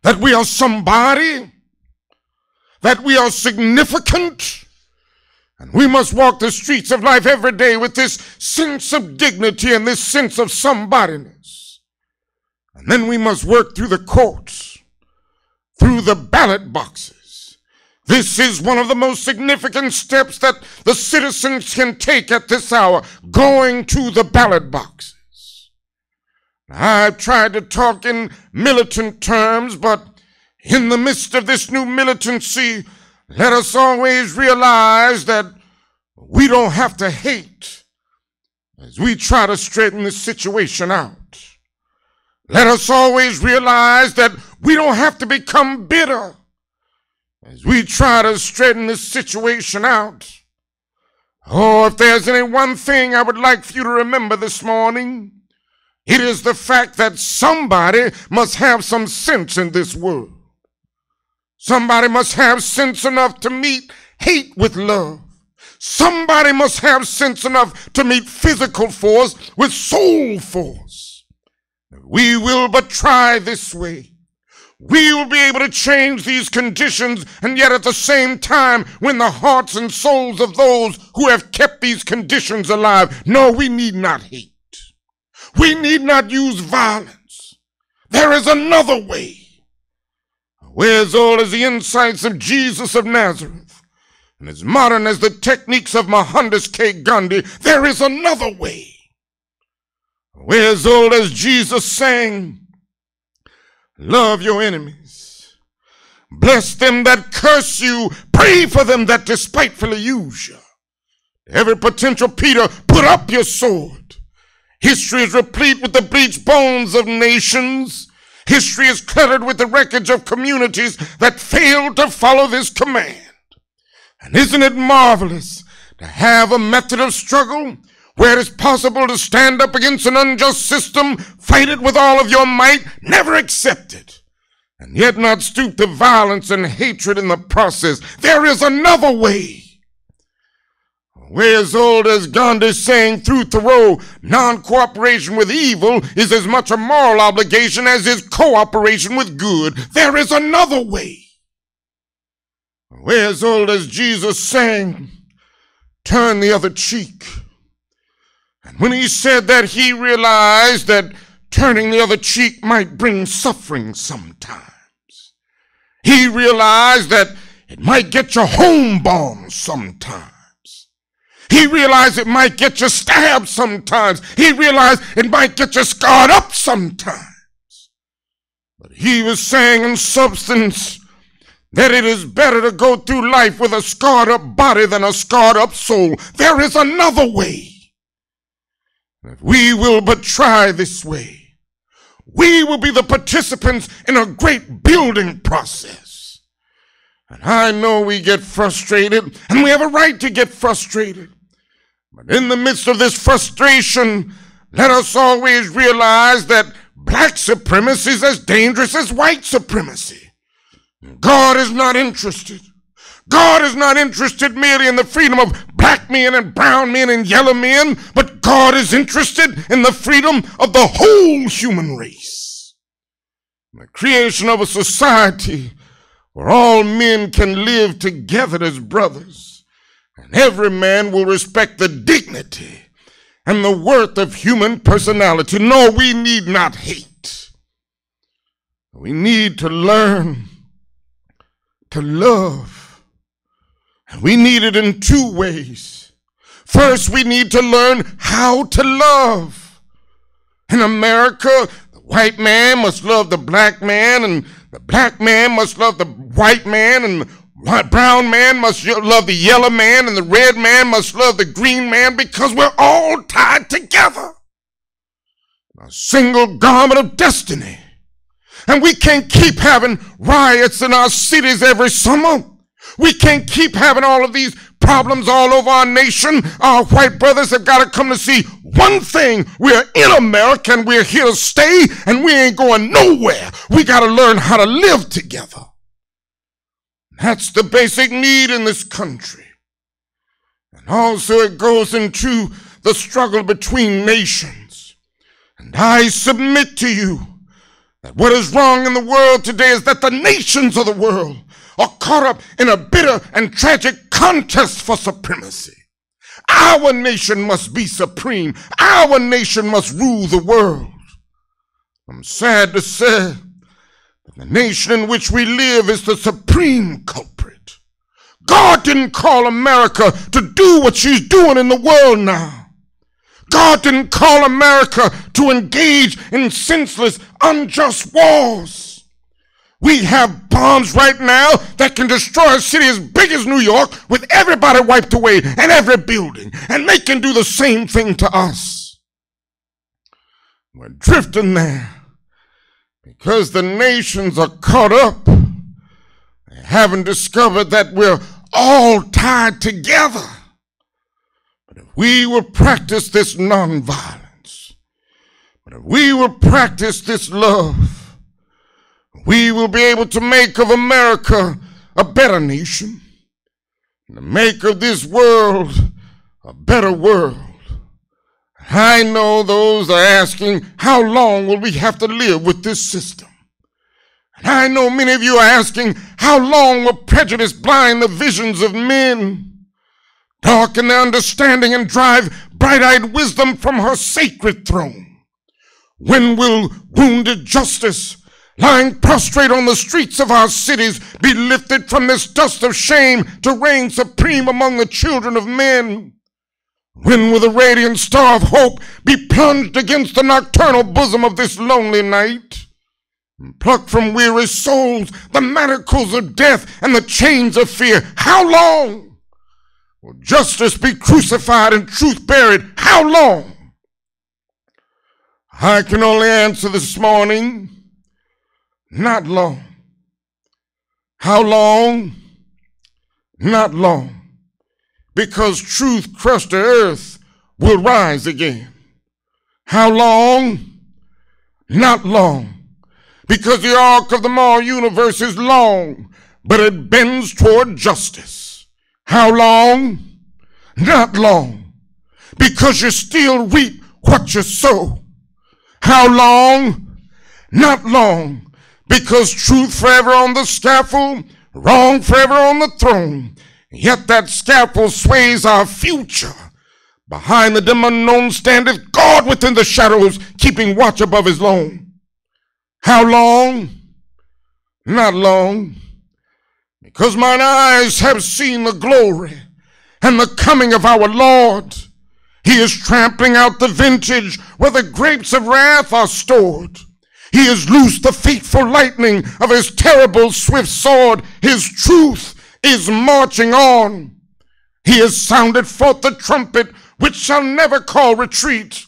that we are somebody, that we are significant, and we must walk the streets of life every day with this sense of dignity and this sense of somebodyness. And then we must work through the courts, through the ballot boxes. This is one of the most significant steps that the citizens can take at this hour, going to the ballot boxes. I've tried to talk in militant terms, but in the midst of this new militancy, let us always realize that we don't have to hate as we try to straighten this situation out. Let us always realize that We don't have to become bitter as we try to straighten this situation out. Oh, if there's any one thing I would like for you to remember this morning, it is the fact that somebody must have some sense in this world. Somebody must have sense enough to meet hate with love. Somebody must have sense enough to meet physical force with soul force. We will but try this way. We will be able to change these conditions, and yet at the same time win the hearts and souls of those who have kept these conditions alive. No, we need not hate. We need not use violence. There is another way. We're as old as the insights of Jesus of Nazareth, and as modern as the techniques of Mohandas K. Gandhi. There is another way. We're as old as Jesus sang, love your enemies, bless them that curse you, pray for them that despitefully use you. Every potential Peter, put up your sword. History is replete with the bleached bones of nations. History is cluttered with the wreckage of communities that failed to follow this command. And isn't it marvelous to have a method of struggle where it is possible to stand up against an unjust system, fight it with all of your might, never accept it, and yet not stoop to violence and hatred in the process? There is another way. We're as old as Gandhi saying through Thoreau, non-cooperation with evil is as much a moral obligation as is cooperation with good. There is another way. We're as old as Jesus saying, turn the other cheek. And when he said that, he realized that turning the other cheek might bring suffering sometimes. He realized that it might get your home bombed sometimes. He realized it might get you stabbed sometimes. He realized it might get you scarred up sometimes. But he was saying in substance that it is better to go through life with a scarred up body than a scarred up soul. There is another way. If we will but try this way, we will be the participants in a great building process. And I know we get frustrated, and we have a right to get frustrated. But in the midst of this frustration, let us always realize that black supremacy is as dangerous as white supremacy. God is not interested. God is not interested merely in the freedom of black men and brown men and yellow men, but God is interested in the freedom of the whole human race. The creation of a society where all men can live together as brothers, and every man will respect the dignity and the worth of human personality. No, we need not hate. We need to learn to love. We need it in two ways. First, we need to learn how to love. In America, the white man must love the black man, and the black man must love the white man, and the brown man must love the yellow man, and the red man must love the green man, because we're all tied together. A single garment of destiny. And we can't keep having riots in our cities every summer. We can't keep having all of these problems all over our nation. Our white brothers have got to come to see one thing. We're in America and we're here to stay, and we ain't going nowhere. We got to learn how to live together. That's the basic need in this country. And also it goes into the struggle between nations. And I submit to you that what is wrong in the world today is that the nations of the world are caught up in a bitter and tragic contest for supremacy. Our nation must be supreme. Our nation must rule the world. I'm sad to say that the nation in which we live is the supreme culprit. God didn't call America to do what she's doing in the world now. God didn't call America to engage in senseless, unjust wars. We have bombs right now that can destroy a city as big as New York with everybody wiped away and every building. And they can do the same thing to us. We're drifting there because the nations are caught up. They haven't discovered that we're all tied together. But if we will practice this nonviolence, but if we will practice this love, we will be able to make of America a better nation, and to make of this world a better world. I know those are asking, how long will we have to live with this system? And I know many of you are asking, how long will prejudice blind the visions of men, darken their understanding, and drive bright-eyed wisdom from her sacred throne? When will wounded justice, lying prostrate on the streets of our cities, be lifted from this dust of shame to reign supreme among the children of men? When will the radiant star of hope be plunged against the nocturnal bosom of this lonely night, and pluck from weary souls the manacles of death and the chains of fear? How long will justice be crucified and truth buried? How long? I can only answer this morning, not long. How long? Not long. Because truth crushed to earth will rise again. How long? Not long. Because the arc of the moral universe is long, but it bends toward justice. How long? Not long. Because you still reap what you sow. How long? Not long. Because truth forever on the scaffold, wrong forever on the throne. Yet that scaffold sways our future. Behind the dim unknown standeth God within the shadows, keeping watch above his loan. How long? Not long. Because mine eyes have seen the glory and the coming of our Lord. He is trampling out the vintage where the grapes of wrath are stored. He has loosed the fateful lightning of his terrible swift sword. His truth is marching on. He has sounded forth the trumpet which shall never call retreat.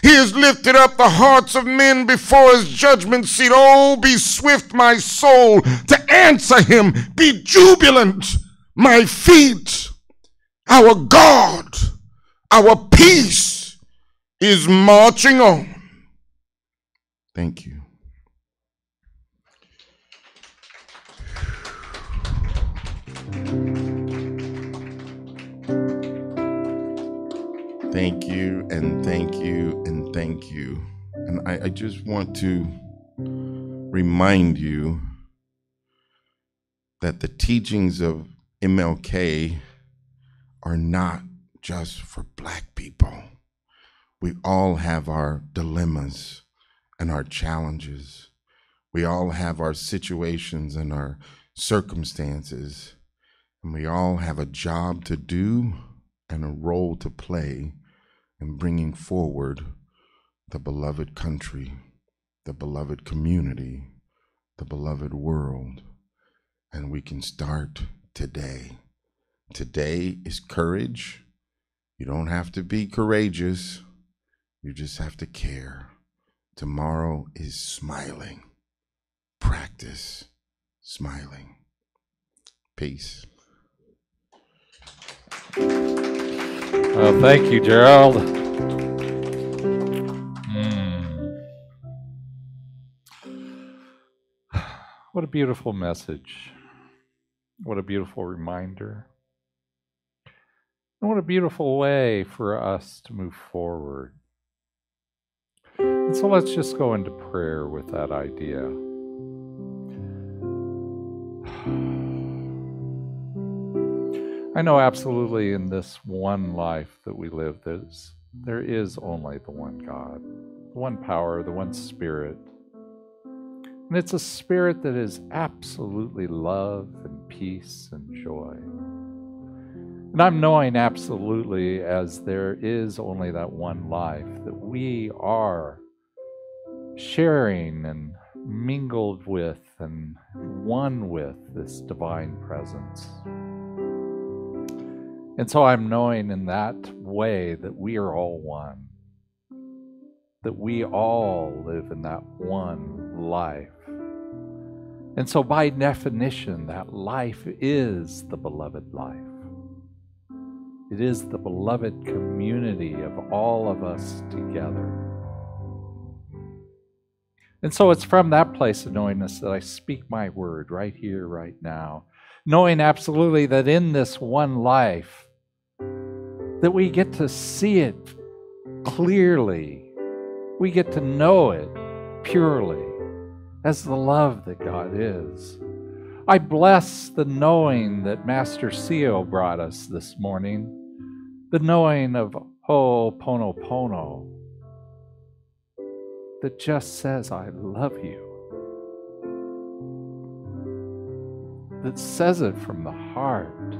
He has lifted up the hearts of men before his judgment seat. Oh, be swift, my soul, to answer him. Be jubilant, my feet. Our God, our peace is marching on. Thank you. Thank you, and thank you, and thank you. And I just want to remind you that the teachings of MLK are not just for Black people. We all have our dilemmas and our challenges. We all have our situations and our circumstances, and we all have a job to do and a role to play in bringing forward the beloved country, the beloved community, the beloved world. And we can start today. Today is courage. You don't have to be courageous. You just have to care. Tomorrow is smiling. Practice smiling. Peace. Well, thank you, Gerald. What a beautiful message. What a beautiful reminder. And what a beautiful way for us to move forward. And so let's just go into prayer with that idea. I know absolutely in this one life that we live, there is only the one God, the one power, the one Spirit. And it's a Spirit that is absolutely love and peace and joy. And I'm knowing absolutely, as there is only that one life, that we are sharing and mingled with and one with this divine presence. And so I'm knowing in that way that we are all one. that we all live in that one life. And so by definition, that life is the beloved life. It is the beloved community of all of us together. And so it's from that place of knowingness that I speak my word right here, right now, knowing absolutely that in this one life, that we get to see it clearly. We get to know it purely as the love that God is. I bless the knowing that Master Sio brought us this morning, the knowing of Ho'oponopono, that just says, I love you. That says it from the heart.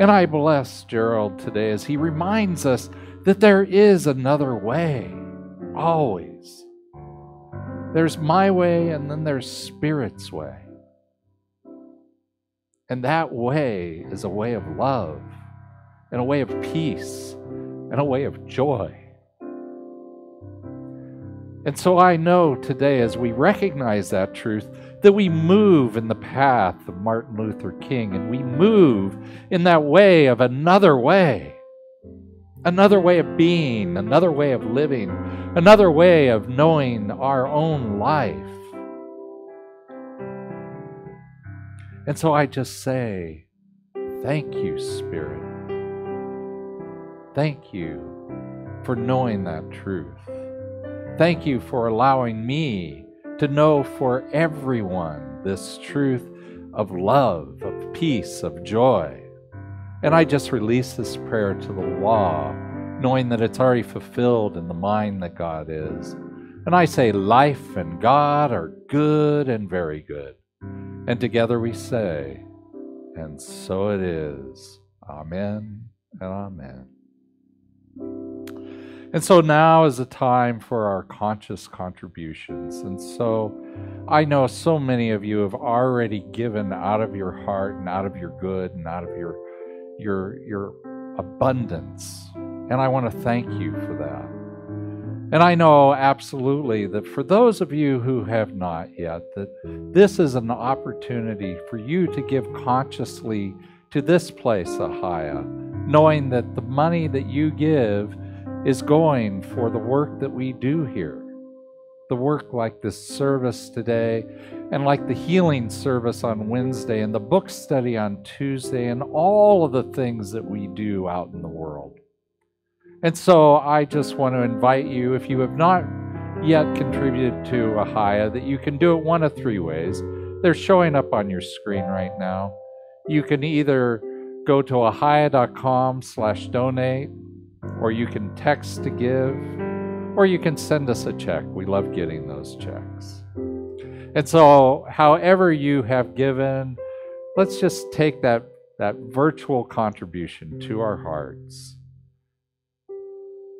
And I bless Gerald today as he reminds us that there is another way, always. There's my way, and then there's Spirit's way. And that way is a way of love, and a way of peace, and a way of joy. And so I know today, as we recognize that truth, that we move in the path of Martin Luther King, and we move in that way of another way of being, another way of living, another way of knowing our own life. And so I just say, thank you, Spirit. Thank you for knowing that truth. Thank you for allowing me to know for everyone this truth of love, of peace, of joy. And I just release this prayer to the law, knowing that it's already fulfilled in the mind that God is. And I say, life and God are good and very good. And together we say, and so it is. Amen and amen. And so now is the time for our conscious contributions. And so I know so many of you have already given out of your heart and out of your good and out of your abundance. And I want to thank you for that. And I know absolutely that for those of you who have not yet, that this is an opportunity for you to give consciously to this place, Ahaya, knowing that the money that you give is going for the work that we do here. The work like this service today, and like the healing service on Wednesday, and the book study on Tuesday, and all of the things that we do out in the world. And so I just want to invite you, if you have not yet contributed to Ahaya, that you can do it one of three ways. They're showing up on your screen right now. You can either go to ahaya.com/donate, or you can text to give, or you can send us a check. We love getting those checks. And so however you have given, let's just take that virtual contribution to our hearts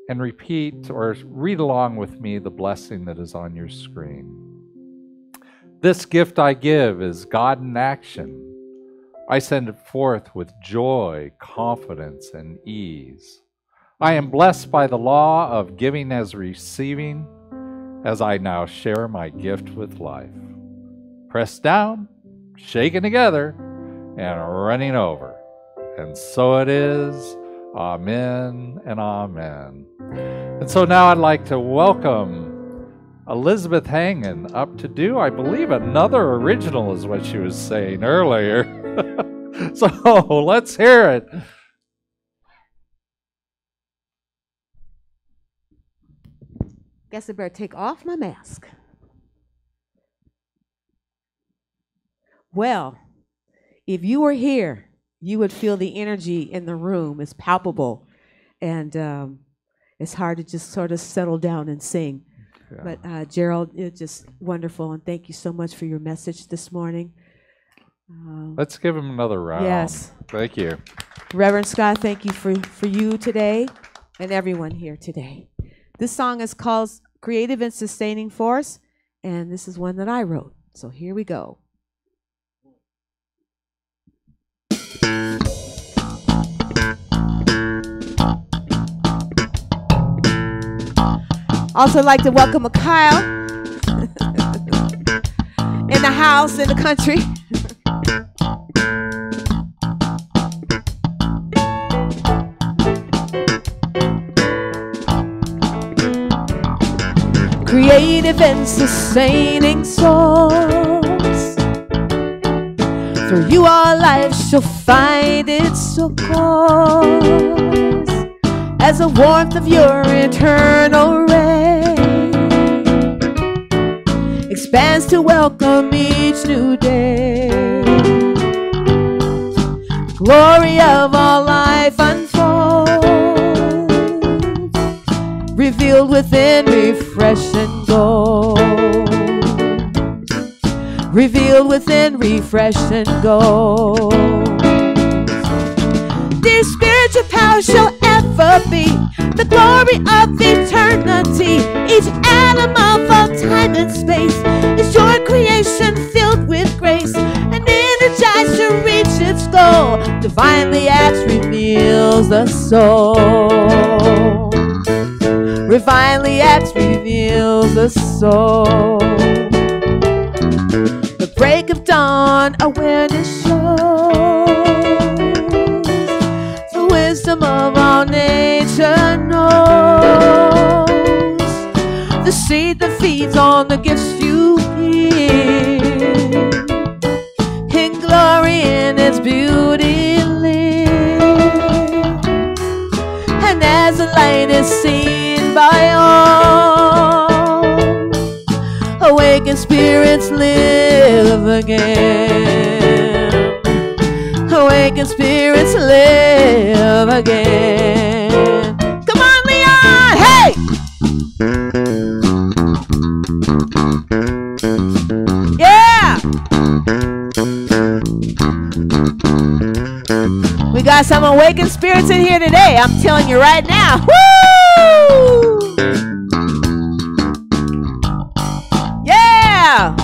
and repeat or read along with me the blessing that is on your screen. This gift I give is God in action. I send it forth with joy, confidence, and ease. I am blessed by the law of giving as receiving, as I now share my gift with life. Pressed down, shaken together, and running over. And so it is. Amen and amen. And so now I'd like to welcome Elizabeth Hangen up to do, I believe, another original is what she was saying earlier. So let's hear it. Guess I better take off my mask. Well, if you were here, you would feel the energy in the room. It's palpable. And it's hard to just sort of settle down and sing. Yeah. But Gerald, it's just wonderful. And thank you so much for your message this morning. Let's give him another round. Yes. Thank you. Reverend Scott, thank you for you today and everyone here today. This song is called Creative and Sustaining Force, and this is one that I wrote. So here we go. Also, I'd like to welcome Kyle in the house, in the country. Creative and sustaining source. Through you our life shall find its course, as the warmth of your eternal ray expands to welcome each new day. The glory of all life unfolds, revealed within refresh and gold. Revealed within refresh and gold. Dear spiritual power shall ever be the glory of eternity. Each atom of all time and space is your creation filled with grace and energized to reach its goal. Divinely acts reveals the soul. Divinely acts reveals the soul. The break of dawn awareness shows the wisdom of all nature knows. The seed that feeds on the gifts you give, in glory in its beauty lives. And as the light is seen by all, awakened spirits live again. Awakened spirits live again. Come on, Leon! Hey! Yeah! We got some awakened spirits in here today. I'm telling you right now. Woo! Yeah!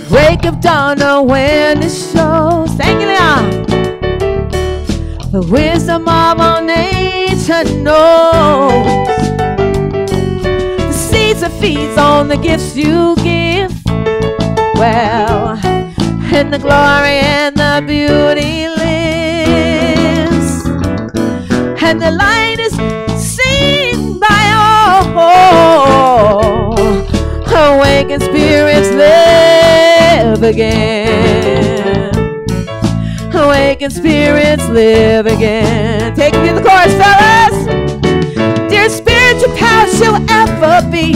Break of dawn awareness shows. Thank you, Leon. The wisdom of all nature knows. The seeds that feeds on the gifts you give. Well, and the glory and the beauty lives, and the light is seen by all. Awakened spirits live again. Awakened spirits live again. Take me to the chorus, fellas. Dear spiritual power shall ever be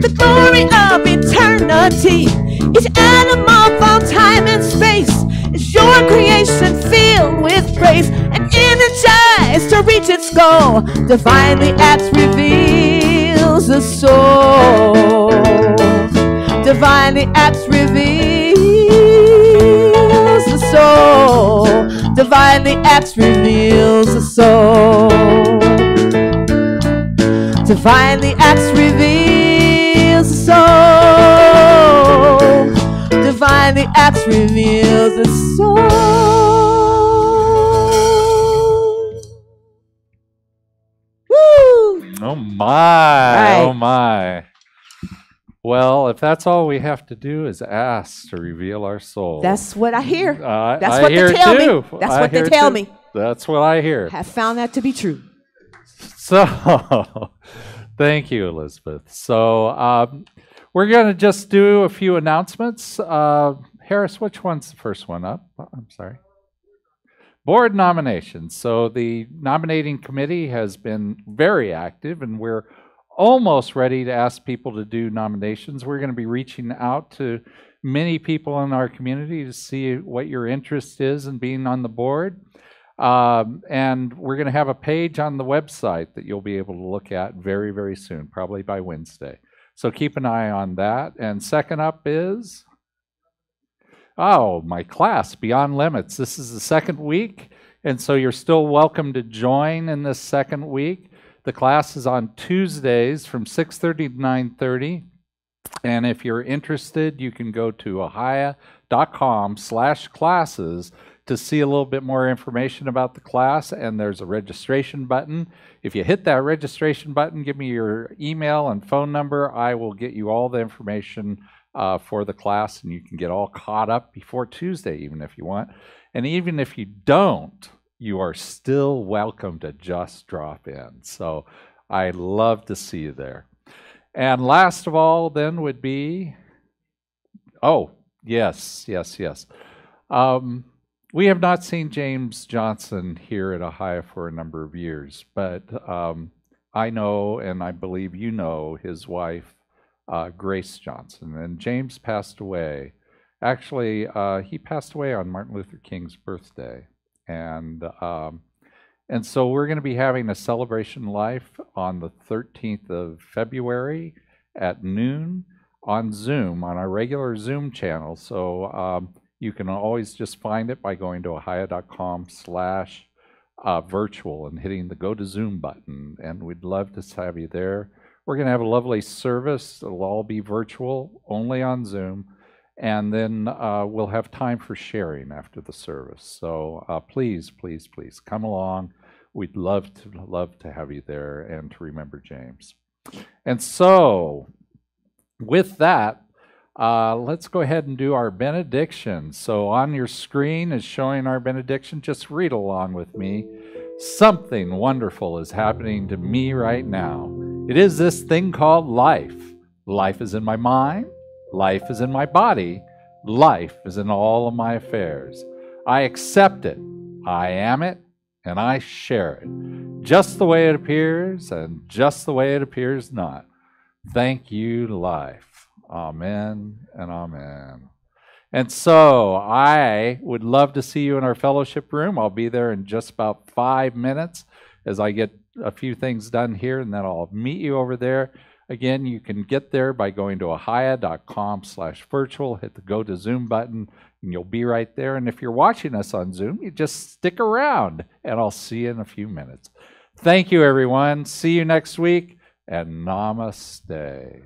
the glory of eternity. Each atom of all time and space is your creation filled with grace and energized to reach its goal. Divinely acts reveals the soul. Divinely acts reveals the soul. Divinely acts reveals the soul. Divinely acts reveals the soul. Divinely acts reveals the soul. Woo! Oh my, Right. oh my. Well, if that's all we have to do is ask to reveal our soul. That's what I hear. That's I what hear they tell too. me. That's I what they hear tell too. me. That's what I hear. Have found that to be true. So, thank you, Elizabeth. So, we're going to just do a few announcements. Harris, which one's the first one up? I'm sorry. Board nominations. So, the nominating committee has been very active, and we're almost ready to ask people to do nominations. We're going to be reaching out to many people in our community to see what your interest is in being on the board. And we're going to have a page on the website that you'll be able to look at very, very soon, probably by Wednesday. So keep an eye on that. And second up is, my class, Beyond Limits. This is the second week, and so you're still welcome to join in this second week. The class is on Tuesdays from 6:30 to 9:30. And if you're interested, you can go to ahaya.com/classes to see a little bit more information about the class, and there's a registration button. If you hit that registration button, give me your email and phone number. I will get you all the information for the class, and you can get all caught up before Tuesday, even if you want. And even if you don't, you are still welcome to just drop in. So I'd love to see you there. And last of all, then, would be, oh, yes. We have not seen James Johnson here at Ahaya for a number of years, but I know, and I believe you know, his wife, Grace Johnson. And James passed away. Actually, he passed away on Martin Luther King's birthday. And so we're going to be having a celebration life on the 13th of February at noon on Zoom, on our regular Zoom channel. So you can always just find it by going to ahaya.com/virtual and hitting the Go to Zoom button. And we'd love to have you there. We're going to have a lovely service. It'll all be virtual, only on Zoom. And then we'll have time for sharing after the service. So please come along. We'd love to have you there and to remember James. And so with that, let's go ahead and do our benediction. So on your screen is showing our benediction. Just read along with me. Something wonderful is happening to me right now. It is this thing called life. Life is in my mind. Life is in my body. Life is in all of my affairs. I accept it. I am it. And I share it. Just the way it appears and just the way it appears not. Thank you, life. Amen and amen. And so I would love to see you in our fellowship room. I'll be there in just about 5 minutes as I get a few things done here, and then I'll meet you over there. Again, you can get there by going to ahaya.com/virtual, hit the Go to Zoom button, and you'll be right there. And if you're watching us on Zoom, you just stick around, and I'll see you in a few minutes. Thank you, everyone. See you next week, and namaste.